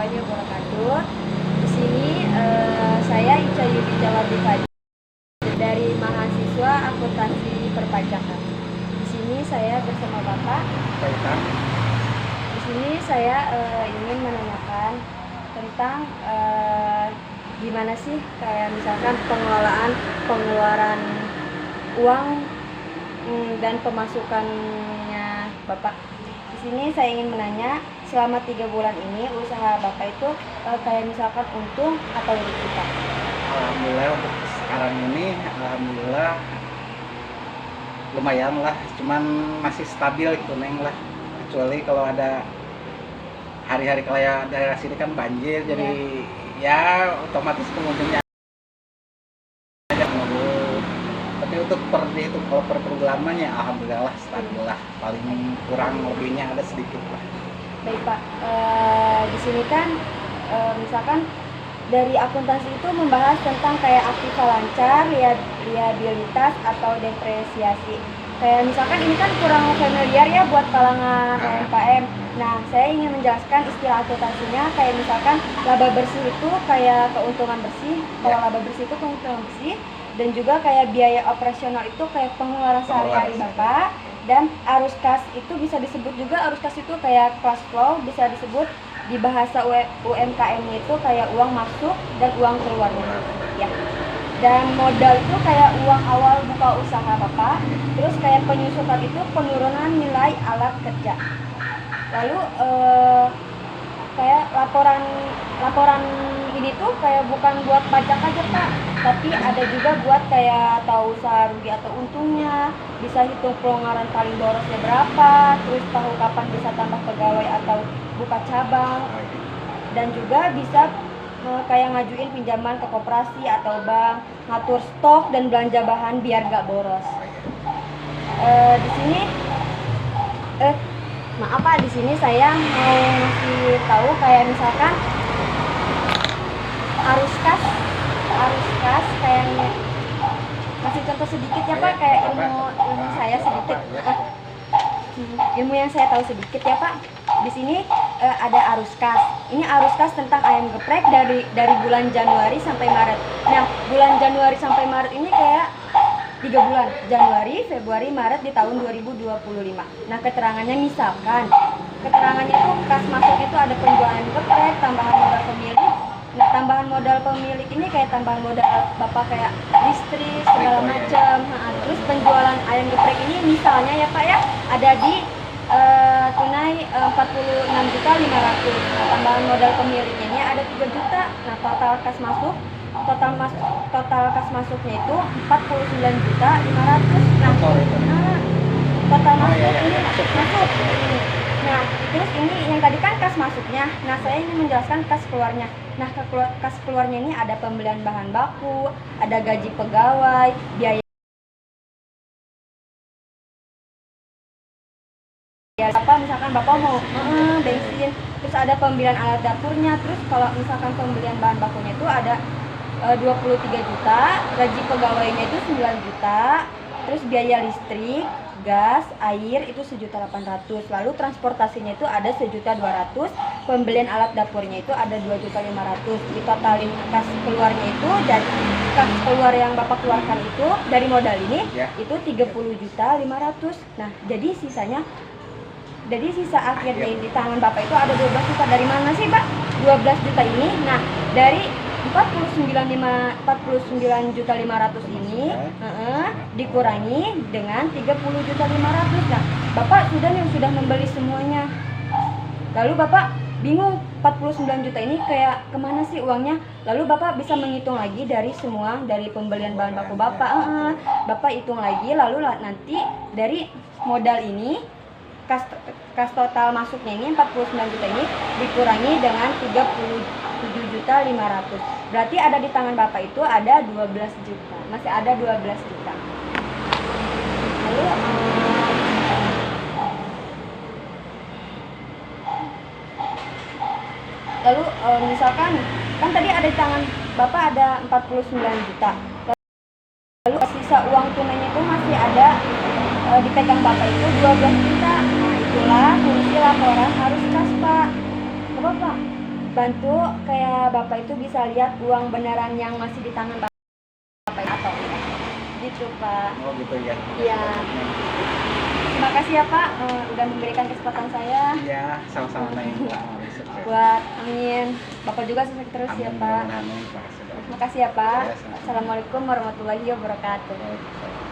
warahmatullahi wabarakatuh. Di sini saya Ica Yudi Jawadi Fajar dari mahasiswa akuntansi perpajakan. Di sini saya bersama Bapak. Di sini saya ingin menanyakan tentang gimana sih kayak misalkan pengelolaan pengeluaran uang dan pemasukannya Bapak. Di sini saya ingin menanya, selama 3 bulan ini usaha Bapak itu kayak misalkan untung atau rugi Pak? Alhamdulillah untuk sekarang ini, alhamdulillah lumayan lah, cuman masih stabil gitu Neng lah. Kecuali kalau ada hari-hari kayak daerah sini kan banjir, jadi ya otomatis pengunjungnya aja ngeluh. Tapi untuk kalau per bulan ya alhamdulillah lah stabil lah, paling kurang lebihnya ada sedikit lah. Baik Pak, di sini kan misalkan dari akuntansi itu membahas tentang kayak aktiva lancar, liabilitas atau depresiasi. Kayak misalkan ini kan kurang familiar ya buat kalangan UMKM. Nah, saya ingin menjelaskan istilah akuntansinya kayak misalkan laba bersih itu kayak keuntungan bersih, kalau laba bersih itu keuntungan bersih, dan juga kayak biaya operasional itu kayak pengeluaran sehari-hari Bapak. Dan arus kas itu bisa disebut juga, arus kas itu kayak cash flow, bisa disebut di bahasa UMKM itu kayak uang masuk dan uang keluarnya ya. Dan modal itu kayak uang awal buka usaha Bapak. Terus kayak penyusutan itu penurunan nilai alat kerja. Lalu kayak laporan ini tuh kayak bukan buat pajak aja Pak, tapi ada juga buat kayak tahu usaha rugi atau untungnya, bisa hitung pelonggaran paling borosnya berapa, terus tahu kapan bisa tambah pegawai atau buka cabang, dan juga bisa kayak ngajuin pinjaman ke koperasi atau bank, ngatur stok dan belanja bahan biar gak boros. Di sini maaf Pak, di sini saya mau ngasih tahu kayak misalkan arus kas kayaknya, kasih contoh sedikit ya Pak, kayak ilmu saya sedikit, ilmu yang saya tahu sedikit ya Pak. Di sini ada arus kas. Ini arus kas tentang ayam geprek dari bulan Januari sampai Maret. Nah, bulan Januari sampai Maret ini kayak 3 bulan, Januari, Februari, Maret di tahun 2025. Nah, keterangannya misalkan, keterangannya itu kas masuk itu ada penjualan ayam geprek, tambahan modal pemilik. Nah, tambahan modal pemilik ini kayak tambahan modal Bapak kayak listrik, segala macam. Terus penjualan ayam geprek ini misalnya ya Pak ya, ada di tunai 46.500.000. Nah, tambahan modal pemiliknya ini ada 3 juta. Nah, total kas masuknya itu 49.500.000. Nah, total masuk ini masuk. Nah, terus ini yang tadi kan kas masuknya. Nah, saya ingin menjelaskan kas keluarnya. Nah, kas keluarnya ini ada pembelian bahan baku, ada gaji pegawai, biaya Bapak, misalkan Bapak mau bensin, terus ada pembelian alat dapurnya, terus kalau misalkan pembelian bahan bakunya itu ada 23 juta, gaji pegawainya itu 9 juta, terus biaya listrik, gas, air itu 1.800.000, lalu transportasinya itu ada 1.200.000, pembelian alat dapurnya itu ada 2.500.000. Ditotalin kas keluarnya itu, dan kas keluar yang Bapak keluarkan itu dari modal ini itu 30.500.000. Nah, jadi sisa akhirnya di tangan Bapak itu ada 12 juta. Dari mana sih Pak 12 juta ini? Nah, dari 49.500.000 ini dikurangi dengan 30.500.000. Nah, Bapak sudah membeli semuanya. Lalu Bapak bingung 49 juta ini kayak kemana sih uangnya? Lalu Bapak bisa menghitung lagi dari pembelian bahan baku Bapak. Bapak hitung lagi, lalu nanti dari modal ini kas total masuknya ini 49 juta ini dikurangi dengan 37.500.000. Berarti ada di tangan Bapak itu ada 12 juta. Masih ada 12 juta. Lalu misalkan kan tadi ada di tangan Bapak ada 49 juta. Lalu sisa uang tunainya itu masih ada dipegang Bapak itu 12 juta. Nah, itulah fungsi laporan arus kas Pak. Bapak bantu kayak Bapak itu bisa lihat uang beneran yang masih di tangan Bapak atau enggak. Gitu, Pak. Oh gitu ya. Iya. Terima kasih ya Pak, udah memberikan kesempatan saya. Iya, sama-sama Neng. Buat amin. Bapak juga sukses terus ya Pak. Amin. Terima kasih. Terima kasih ya Pak. Ya, sama-sama. Assalamualaikum warahmatullahi wabarakatuh. Baik.